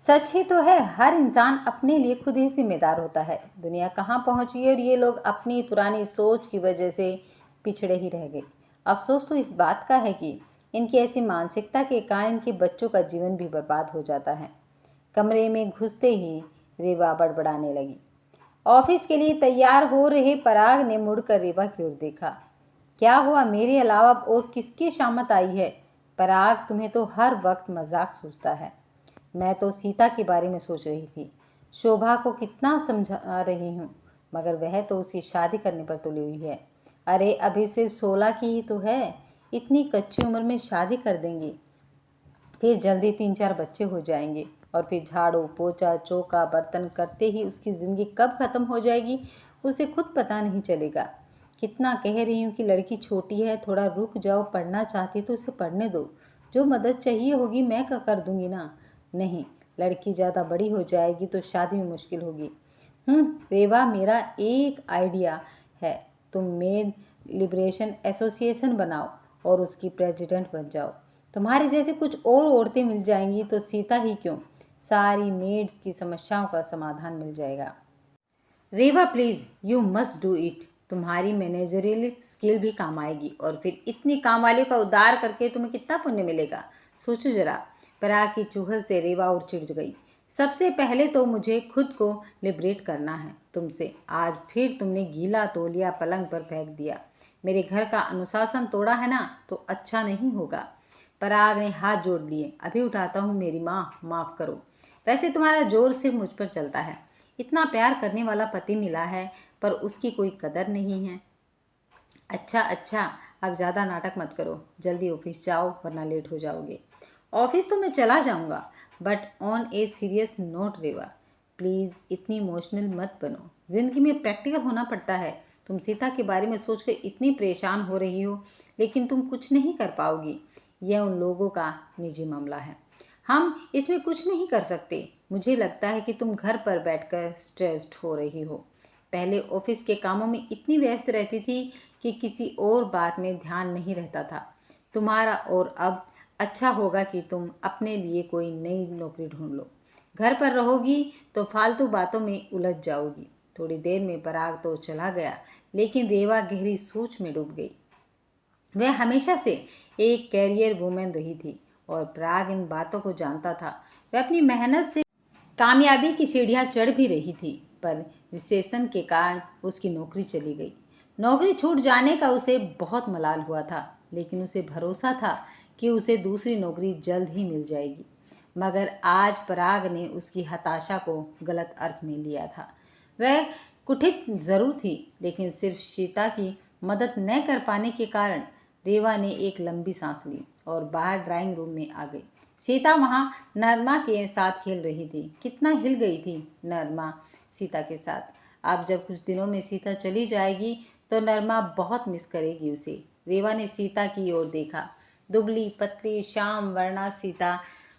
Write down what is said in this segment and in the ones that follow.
सच ही तो है, हर इंसान अपने लिए खुद ही जिम्मेदार होता है। दुनिया कहाँ पहुंची है और ये लोग अपनी पुरानी सोच की वजह से पिछड़े ही रह गए। अफसोस तो इस बात का है कि इनकी ऐसी मानसिकता के कारण इनके बच्चों का जीवन भी बर्बाद हो जाता है। कमरे में घुसते ही रेवा बड़बड़ाने लगी। ऑफिस के लिए तैयार हो रहे पराग ने मुड़कर रेवा की ओर देखा। क्या हुआ, मेरे अलावा और किसकी शामत आई है? पराग, तुम्हें तो हर वक्त मजाक सूझता है। मैं तो सीता के बारे में सोच रही थी। शोभा को कितना समझा रही हूँ, मगर वह तो उसकी शादी करने पर तुली हुई है। अरे अभी सिर्फ 16 की ही तो है। इतनी कच्ची उम्र में शादी कर देंगी, फिर जल्दी 3-4 बच्चे हो जाएंगे और फिर झाड़ू पोछा चौका बर्तन करते ही उसकी ज़िंदगी कब ख़त्म हो जाएगी उसे खुद पता नहीं चलेगा। कितना कह रही हूँ कि लड़की छोटी है, थोड़ा रुक जाओ, पढ़ना चाहती तो उसे पढ़ने दो। जो मदद चाहिए होगी मैं कर दूंगी ना। नहीं, लड़की ज़्यादा बड़ी हो जाएगी तो शादी में मुश्किल होगी। रेवा, मेरा एक आइडिया है। तुम मेड लिबरेशन एसोसिएशन बनाओ और उसकी प्रेसिडेंट बन जाओ। तुम्हारे जैसे कुछ और औरतें मिल जाएंगी तो सीता ही क्यों, सारी मेड्स की समस्याओं का समाधान मिल जाएगा। Reva please, you must do it. तुम्हारी मैनेजरियल स्किल भी काम आएगी और फिर इतनी काम वालियों का उद्धार करके तुम्हें कितना पुण्य मिलेगा। सोचो जरा। पराग की चुहल से रेवा और चिढ़ गई। सबसे पहले तो मुझे खुद को लिबरेट करना है तुमसे। आज फिर तुमने गीला तौलिया पलंग पर फेंक दिया। मेरे घर का अनुशासन तोड़ा है ना, तो अच्छा नहीं होगा। पराग ने हाथ जोड़ लिए। अभी उठाता हूँ मेरी माँ, माफ़ करो। वैसे तुम्हारा जोर सिर्फ मुझ पर चलता है। इतना प्यार करने वाला पति मिला है पर उसकी कोई कदर नहीं है। अच्छा अच्छा, अब ज़्यादा नाटक मत करो, जल्दी ऑफिस जाओ वरना लेट हो जाओगे। ऑफिस तो मैं चला जाऊंगा, but on a serious note Reva, please इतनी इमोशनल मत बनो। ज़िंदगी में प्रैक्टिकल होना पड़ता है। तुम सीता के बारे में सोच कर इतनी परेशान हो रही हो, लेकिन तुम कुछ नहीं कर पाओगी। यह उन लोगों का निजी मामला है, हम इसमें कुछ नहीं कर सकते। मुझे लगता है कि तुम घर पर बैठकर स्ट्रेस्ड हो रही हो। पहले ऑफिस के कामों में इतनी व्यस्त रहती थी कि किसी और बात में ध्यान नहीं रहता था तुम्हारा। और अब अच्छा होगा कि तुम अपने लिए कोई नई नौकरी ढूंढ लो। घर पर रहोगी तो फालतू बातों में उलझ जाओगी। थोड़ी देर में पराग तो चला गया, लेकिन रेवा गहरी सोच में डूब गई। वह हमेशा से एक कैरियर वुमेन रही थी और पराग इन बातों को जानता था। वह अपनी मेहनत से कामयाबी की सीढ़ियां चढ़ भी रही थी, पर रिसेशन के कारण उसकी नौकरी चली गई। नौकरी छूट जाने का उसे बहुत मलाल हुआ था, लेकिन उसे भरोसा था कि उसे दूसरी नौकरी जल्द ही मिल जाएगी। मगर आज पराग ने उसकी हताशा को गलत अर्थ में लिया था। वह कुटित जरूर थी, लेकिन सिर्फ सीता की मदद न कर पाने के कारण रेवा ने एक लंबी सांस ली और बाहर ड्राइंग रूम में आ गई। सीता वहाँ नरमा के साथ खेल रही थी। कितना हिल गई थी नरमा सीता के साथ। अब जब कुछ दिनों में सीता चली जाएगी तो नरमा बहुत मिस करेगी उसे। रेवा ने सीता की ओर देखा। दुबली पतली श्याम वर्णा सीता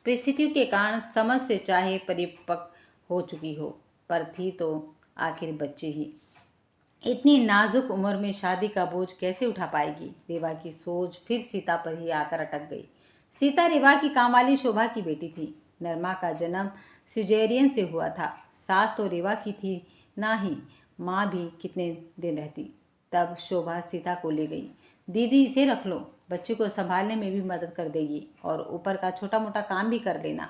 परिस्थितियों के कारण समझ से चाहे परिपक्व हो चुकी हो, पर थी तो आखिर बच्ची ही। इतनी नाजुक उम्र में शादी का बोझ कैसे उठा पाएगी? रेवा की सोच फिर सीता पर ही आकर अटक गई। सीता रेवा की कामवाली शोभा की बेटी थी। नरमा का जन्म सिजेरियन से हुआ था। सास तो रेवा की थी ना ही, माँ भी कितने दिन रहती। तब शोभा सीता को ले गई। दीदी, इसे रख लो, बच्चे को संभालने में भी मदद कर देगी और ऊपर का छोटा मोटा काम भी कर लेना।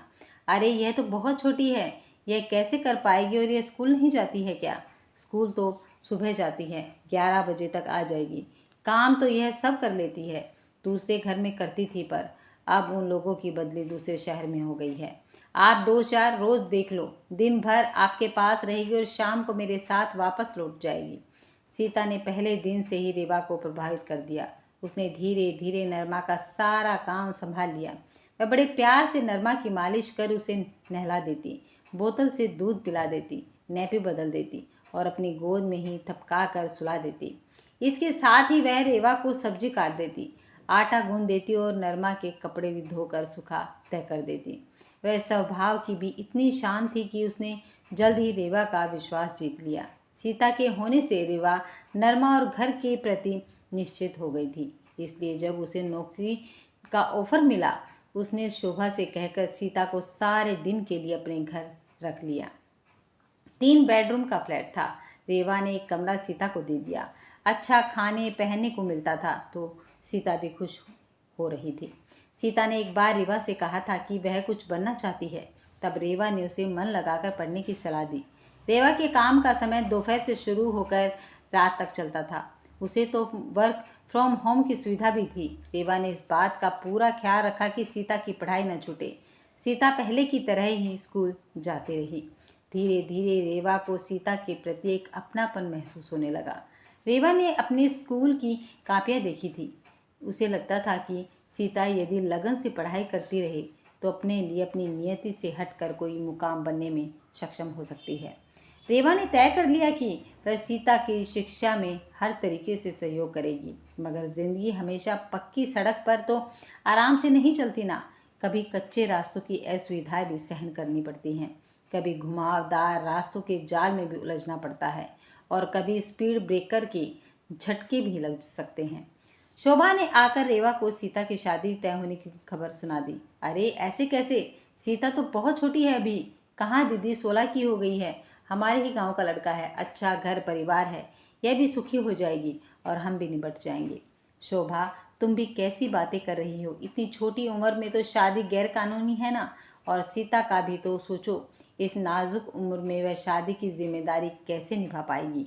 अरे यह तो बहुत छोटी है, यह कैसे कर पाएगी? और यह स्कूल नहीं जाती है क्या? स्कूल तो सुबह जाती है, 11 बजे तक आ जाएगी। काम तो यह सब कर लेती है, दूसरे घर में करती थी, पर अब उन लोगों की बदली दूसरे शहर में हो गई है। आप 2-4 रोज देख लो, दिन भर आपके पास रहेगी और शाम को मेरे साथ वापस लौट जाएगी। सीता ने पहले दिन से ही रेवा को प्रभावित कर दिया। उसने धीरे धीरे नरमा का सारा काम संभाल लिया। वह बड़े प्यार से नरमा की मालिश कर उसे नहला देती, बोतल से दूध पिला देती, नैपी बदल देती और अपनी गोद में ही थपका कर सुला देती। इसके साथ ही वह रेवा को सब्जी काट देती, आटा गूंद देती और नरमा के कपड़े भी धोकर सुखा तय कर देती। वह स्वभाव की भी इतनी शांत थी कि उसने जल्द ही रेवा का विश्वास जीत लिया। सीता के होने से रेवा नरमा और घर के प्रति निश्चित हो गई थी। इसलिए जब उसे नौकरी का ऑफर मिला, उसने शोभा से कहकर सीता को सारे दिन के लिए अपने घर रख लिया। 3 बेडरूम का फ्लैट था। रेवा ने एक कमरा सीता को दे दिया। अच्छा खाने पहनने को मिलता था तो सीता भी खुश हो रही थी। सीता ने एक बार रेवा से कहा था कि वह कुछ बनना चाहती है। तब रेवा ने उसे मन लगाकर पढ़ने की सलाह दी। रेवा के काम का समय दोपहर से शुरू होकर रात तक चलता था। उसे तो वर्क फ्रॉम होम की सुविधा भी थी। रेवा ने इस बात का पूरा ख्याल रखा कि सीता की पढ़ाई न छूटे। सीता पहले की तरह ही स्कूल जाती रही। धीरे धीरे रेवा को सीता के प्रति एक अपनापन महसूस होने लगा। रेवा ने अपने स्कूल की कापियाँ देखी थी। उसे लगता था कि सीता यदि लगन से पढ़ाई करती रहे तो अपने लिए अपनी नियति से हटकर कोई मुकाम बनने में सक्षम हो सकती है। रेवा ने तय कर लिया कि वह सीता की शिक्षा में हर तरीके से सहयोग करेगी। मगर जिंदगी हमेशा पक्की सड़क पर तो आराम से नहीं चलती ना। कभी कच्चे रास्तों की असुविधाएं भी सहन करनी पड़ती हैं। कभी घुमावदार रास्तों के जाल में भी उलझना पड़ता है और कभी स्पीड ब्रेकर के झटके भी लग सकते हैं। शोभा ने आकर रेवा को सीता की शादी तय होने की खबर सुना दी। अरे ऐसे कैसे? सीता तो बहुत छोटी है अभी। कहाँ दीदी, 16 की हो गई है। हमारे ही गांव का लड़का है, अच्छा घर परिवार है। यह भी सुखी हो जाएगी और हम भी निबट जाएंगे। शोभा, तुम भी कैसी बातें कर रही हो? इतनी छोटी उम्र में तो शादी गैर कानूनी है ना। और सीता का भी तो सोचो, इस नाजुक उम्र में वह शादी की जिम्मेदारी कैसे निभा पाएगी?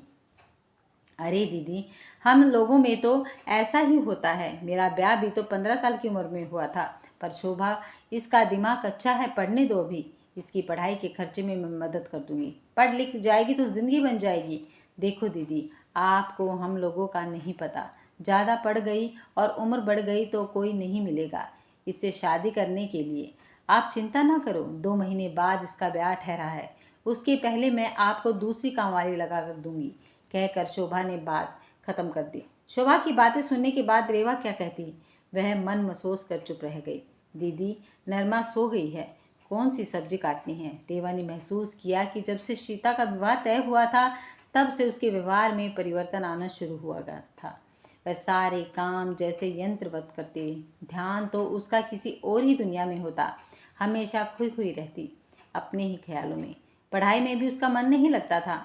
अरे दीदी, हम लोगों में तो ऐसा ही होता है। मेरा ब्याह भी तो 15 साल की उम्र में हुआ था। पर शोभा, इसका दिमाग अच्छा है, पढ़ने दो अभी। इसकी पढ़ाई के खर्चे में मैं मदद कर दूंगी। पढ़ लिख जाएगी तो जिंदगी बन जाएगी। देखो दीदी, आपको हम लोगों का नहीं पता। ज़्यादा पढ़ गई और उम्र बढ़ गई तो कोई नहीं मिलेगा इससे शादी करने के लिए। आप चिंता ना करो, 2 महीने बाद इसका ब्याह ठहरा है। उसके पहले मैं आपको दूसरी कामवाली लगा कर दूंगी, कहकर शोभा ने बात खत्म कर दी। शोभा की बातें सुनने के बाद रेवा क्या कहती, वह मन महसूस कर चुप रह गई। दीदी, नरमा सो गई है, कौन सी सब्जी काटनी है? रेवा ने महसूस किया कि जब से सीता का विवाह तय हुआ था तब से उसके व्यवहार में परिवर्तन आना शुरू हुआ था। वह सारे काम जैसे यंत्रवत करती, ध्यान तो उसका किसी और ही दुनिया में होता। हमेशा खोई खोई रहती अपने ही ख्यालों में। पढ़ाई में भी उसका मन नहीं लगता था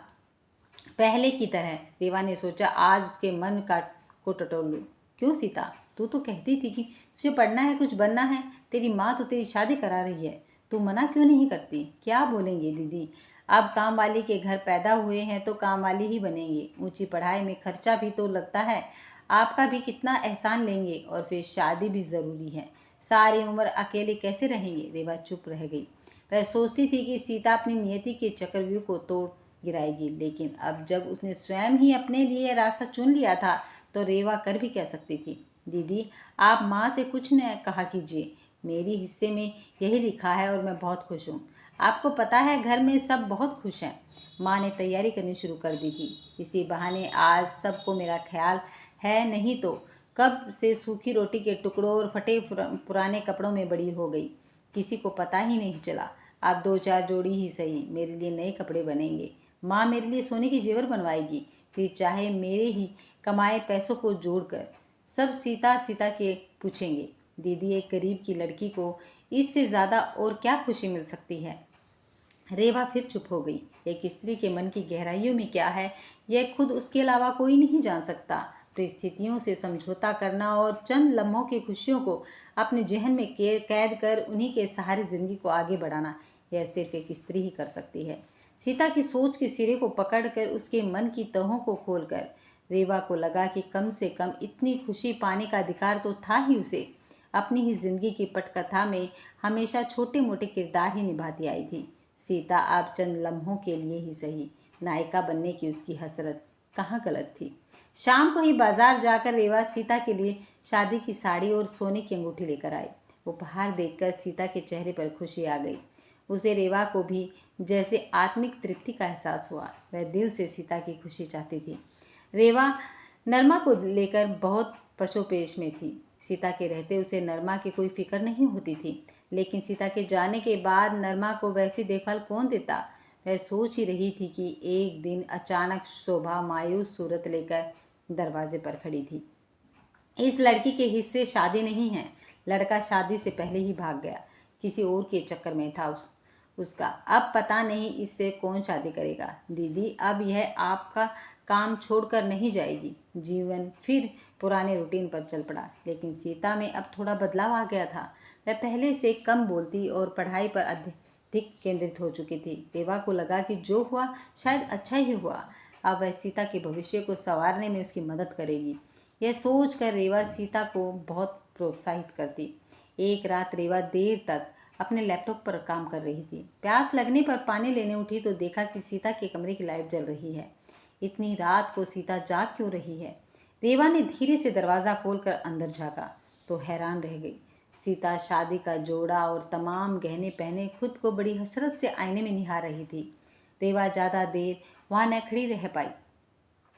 पहले की तरह। रेवा ने सोचा आज उसके मन का को टटोल लूं। क्यों सीता, तू तो कहती थी कि तुझे पढ़ना है, कुछ बनना है। तेरी माँ तो तेरी शादी करा रही है, तू मना क्यों नहीं करती? क्या बोलेंगे दीदी? अब काम वाली के घर पैदा हुए हैं तो काम वाली ही बनेंगे। ऊंची पढ़ाई में खर्चा भी तो लगता है। आपका भी कितना एहसान लेंगे और फिर शादी भी ज़रूरी है। सारी उम्र अकेले कैसे रहेंगे? रेवा चुप रह गई। वह सोचती थी कि सीता अपनी नियति के चक्रव्यूह को तोड़ गिराएगी, लेकिन अब जब उसने स्वयं ही अपने लिए रास्ता चुन लिया था तो रेवा कर भी कह सकती थी। दीदी, आप माँ से कुछ न कहा कीजिए, मेरी हिस्से में यही लिखा है और मैं बहुत खुश हूँ। आपको पता है घर में सब बहुत खुश हैं। माँ ने तैयारी करनी शुरू कर दी थी। इसी बहाने आज सबको मेरा ख्याल है, नहीं तो कब से सूखी रोटी के टुकड़ों और फटे पुराने कपड़ों में बड़ी हो गई। किसी को पता ही नहीं चला। अब 2-4 जोड़ी ही सही मेरे लिए नए कपड़े बनेंगे। माँ मेरे लिए सोने की जेवर बनवाएगी, फिर चाहे मेरे ही कमाए पैसों को जोड़कर। सब सीता सीता के पूछेंगे। दीदी, एक गरीब की लड़की को इससे ज़्यादा और क्या खुशी मिल सकती है? रेवा फिर चुप हो गई। एक स्त्री के मन की गहराइयों में क्या है, यह खुद उसके अलावा कोई नहीं जान सकता। परिस्थितियों से समझौता करना और चंद लम्हों की खुशियों को अपने जहन में कैद कर उन्हीं के सहारे जिंदगी को आगे बढ़ाना, यह सिर्फ एक स्त्री ही कर सकती है। सीता की सोच के सिरे को पकड़कर उसके मन की तहों को खोलकर रेवा को लगा कि कम से कम इतनी खुशी पाने का अधिकार तो था ही उसे। अपनी ही जिंदगी की पटकथा में हमेशा छोटे मोटे किरदार ही निभाती आई थी। सीता अब चंद लम्हों के लिए ही सही नायिका बनने की उसकी हसरत कहाँ गलत थी। शाम को ही बाजार जाकर रेवा सीता के लिए शादी की साड़ी और सोने की अंगूठी लेकर आई। उपहार देखकर सीता के चेहरे पर खुशी आ गई। उसे रेवा को भी जैसे आत्मिक तृप्ति का एहसास हुआ। वह दिल से सीता की खुशी चाहती थी। रेवा नरमा को लेकर बहुत पशोपेश में थी। सीता के रहते उसे नरमा की कोई फिक्र नहीं होती थी, लेकिन सीता के जाने के बाद नरमा को वैसी देखभाल कौन देता? वह सोच ही रही थी कि एक दिन अचानक शोभा मायूस सूरत लेकर दरवाजे पर खड़ी थी। इस लड़की के हिस्से शादी नहीं है, लड़का शादी से पहले ही भाग गया, किसी और के चक्कर में था उसका। अब पता नहीं इससे कौन शादी करेगा। दीदी अब यह आपका काम छोड़कर नहीं जाएगी। जीवन फिर पुराने रूटीन पर चल पड़ा, लेकिन सीता में अब थोड़ा बदलाव आ गया था। वह पहले से कम बोलती और पढ़ाई पर अधिक केंद्रित हो चुकी थी। रेवा को लगा कि जो हुआ शायद अच्छा ही हुआ। अब वह सीता के भविष्य को संवारने में उसकी मदद करेगी। यह सोचकर रेवा सीता को बहुत प्रोत्साहित करती। एक रात रेवा देर तक अपने लैपटॉप पर काम कर रही थी। प्यास लगने पर पानी लेने उठी तो देखा कि सीता के कमरे की लाइट जल रही है। इतनी रात को सीता जाग क्यों रही है? रेवा ने धीरे से दरवाज़ा खोलकर अंदर झाँका तो हैरान रह गई। सीता शादी का जोड़ा और तमाम गहने पहने खुद को बड़ी हसरत से आईने में निहार रही थी। रेवा ज़्यादा देर वहाँ न खड़ी रह पाई।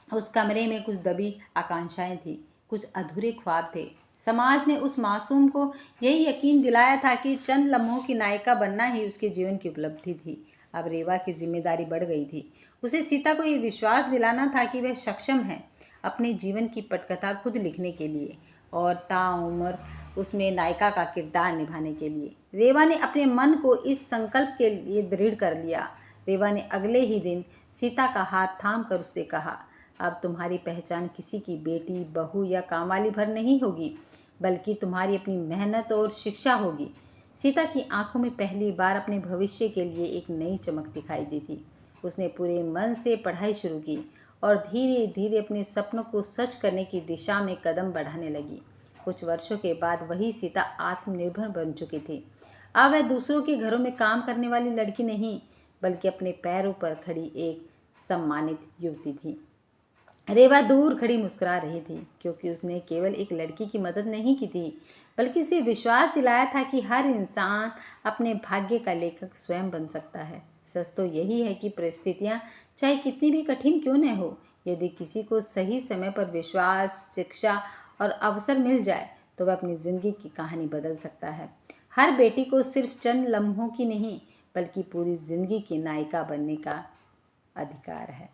उस कमरे में कुछ दबी आकांक्षाएं थी, कुछ अधूरे ख्वाब थे। समाज ने उस मासूम को यही यकीन दिलाया था कि चंद लम्हों की नायिका बनना ही उसके जीवन की उपलब्धि थी। अब रेवा की जिम्मेदारी बढ़ गई थी। उसे सीता को ये विश्वास दिलाना था कि वह सक्षम है अपने जीवन की पटकथा खुद लिखने के लिए और ताउम्र उसमें नायिका का किरदार निभाने के लिए। रेवा ने अपने मन को इस संकल्प के लिए दृढ़ कर लिया। रेवा ने अगले ही दिन सीता का हाथ थाम कर उससे कहा, अब तुम्हारी पहचान किसी की बेटी, बहू या कामवाली भर नहीं होगी, बल्कि तुम्हारी अपनी मेहनत और शिक्षा होगी। सीता की आंखों में पहली बार अपने भविष्य के लिए एक नई चमक दिखाई दी थी। उसने पूरे मन से पढ़ाई शुरू की और धीरे धीरे अपने सपनों को सच करने की दिशा में कदम बढ़ाने लगी। कुछ वर्षों के बाद वही सीता आत्मनिर्भर बन चुकी थी। अब वह दूसरों के घरों में काम करने वाली लड़की नहीं, बल्कि अपने पैरों पर खड़ी एक सम्मानित युवती थी। रेवा दूर खड़ी मुस्कुरा रही थी, क्योंकि उसने केवल एक लड़की की मदद नहीं की थी, बल्कि उसे विश्वास दिलाया था कि हर इंसान अपने भाग्य का लेखक स्वयं बन सकता है। सच तो यही है कि परिस्थितियाँ चाहे कितनी भी कठिन क्यों न हो, यदि किसी को सही समय पर विश्वास, शिक्षा और अवसर मिल जाए तो वह अपनी ज़िंदगी की कहानी बदल सकता है। हर बेटी को सिर्फ चंद लम्हों की नहीं, बल्कि पूरी ज़िंदगी की नायिका बनने का अधिकार है।